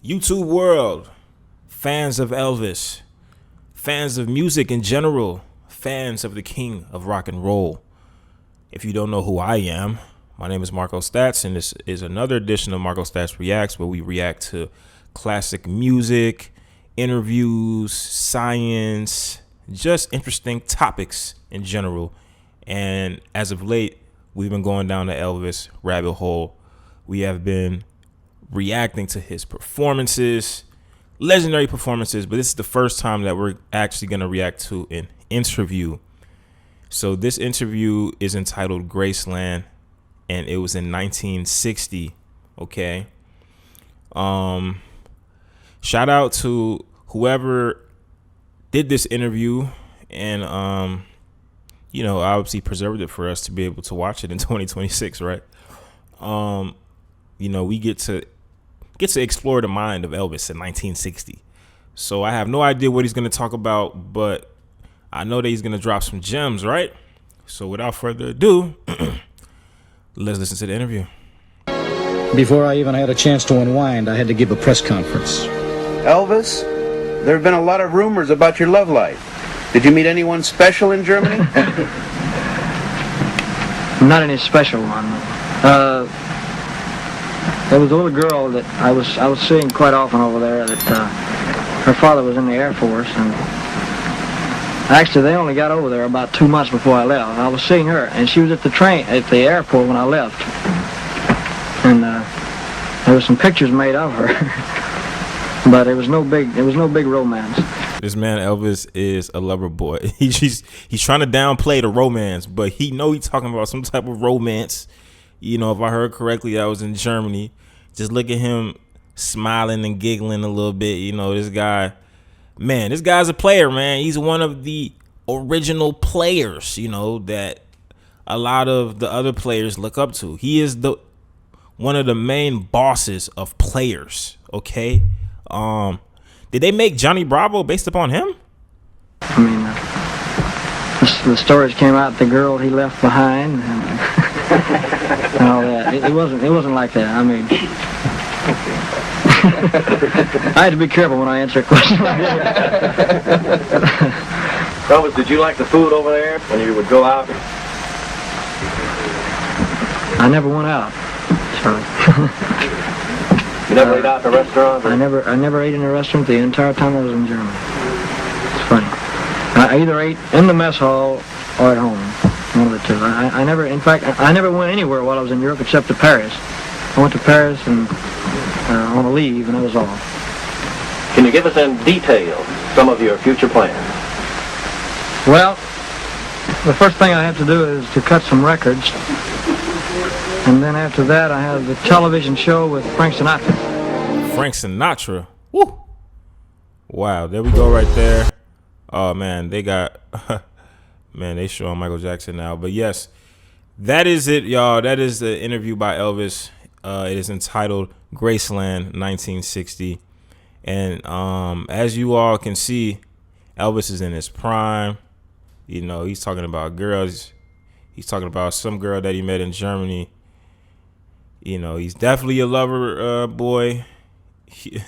YouTube world, fans of Elvis, fans of music in general, fans of the king of rock and roll. If you don't know who I am, my name is MARKO STATS, and this is another edition of MARKO STATS Reacts, where we react to classic music, interviews, science, just interesting topics in general. And as of late, we've been going down the Elvis rabbit hole. We have been reacting to his performances, legendary performances, but this is the first time that we're actually going to react to an interview. So this interview is entitled Graceland, and it was in 1960. Okay. Shout out to whoever did this interview, and obviously preserved it for us to be able to watch it in 2026, right? We get to explore the mind of Elvis in 1960. So I have no idea what he's going to talk about, but I know that he's going to drop some gems, right? So without further ado, let's listen to the interview. Before I even had a chance to unwind, I had to give a press conference. Elvis, there have been a lot of rumors about your love life. Did you meet anyone special in Germany? Not any special one. There was a little girl that I was seeing quite often over there. That her father was in the Air Force, and actually they only got over there about 2 months before I left. I was seeing her, and she was at the airport when I left, and there were some pictures made of her, but it was no big romance. This man Elvis is a lover boy. He's trying to downplay the romance, but he's talking about some type of romance. If I heard correctly, that was in Germany. Just look at him smiling and giggling a little bit. This guy's a player, man. He's one of the original players, that a lot of the other players look up to. He is one of the main bosses of players, okay? Did they make Johnny Bravo based upon him? I mean, the stories came out, the girl he left behind, and all that. It wasn't like that. I mean, I had to be careful when I answer a question like that. Elvis, did you like the food over there when you would go out? I never went out, Charlie. You never ate out in a restaurant? I never ate in a restaurant the entire time I was in Germany. It's funny. I either ate in the mess hall or at home. One of the two. I never went anywhere while I was in Europe except to Paris. I went to Paris and on a leave, and that was all. Can you give us in detail some of your future plans? Well, the first thing I have to do is to cut some records. And then after that, I have the television show with Frank Sinatra. Frank Sinatra? Woo! Wow, there we go right there. Oh, man, they got... man, they showing Michael Jackson now. But yes, that is it, y'all. That is the interview by Elvis. It is entitled Graceland 1960. And as you all can see, Elvis is in his prime. He's talking about girls. He's talking about some girl that he met in Germany. He's definitely a lover boy. He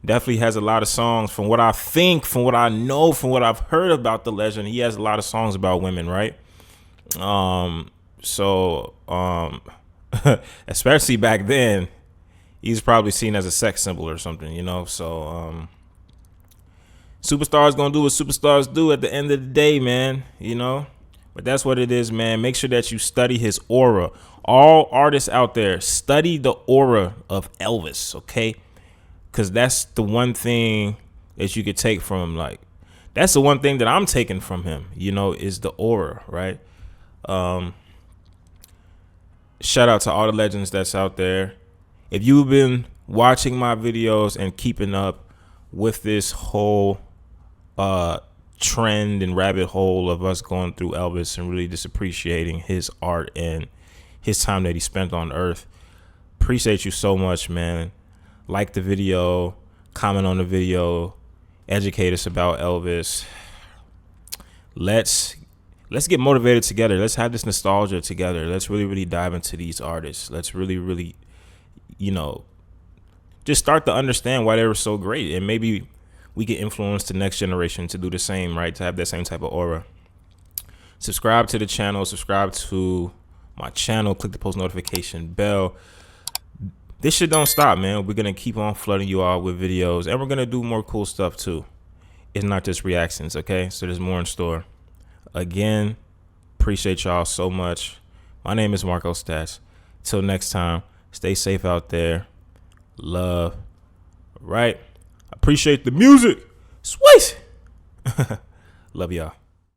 definitely has a lot of songs. From what I think, from what I know, from what I've heard about the legend, he has a lot of songs about women, right? Especially back then, he's probably seen as a sex symbol or something, So superstars gonna do what superstars do at the end of the day, man. But that's what it is, man. Make sure that you study his aura. All artists out there, study the aura of Elvis, okay? Because that's the one thing that you could take from him. That's the one thing that I'm taking from him, is the aura, right? Shout out to all the legends that's out there. If you've been watching my videos and keeping up with this whole trend and rabbit hole of us going through Elvis and really just appreciating his art and his time that he spent on earth, appreciate you so much, man. Like the video, comment on the video, educate us about Elvis. Let's get motivated together. Let's have this nostalgia together. Let's really dive into these artists. Let's really just start to understand why they were so great. And maybe we can influence the next generation to do the same, right? To have that same type of aura. Subscribe to the channel. Subscribe to my channel. Click the post notification bell. This shit don't stop, man. We're going to keep on flooding you all with videos. And we're going to do more cool stuff, too. It's not just reactions, okay? So there's more in store. Again, appreciate y'all so much. My name is Marko Stats. Till next time, stay safe out there. Love. All right. Appreciate the music. Sweet. Love y'all.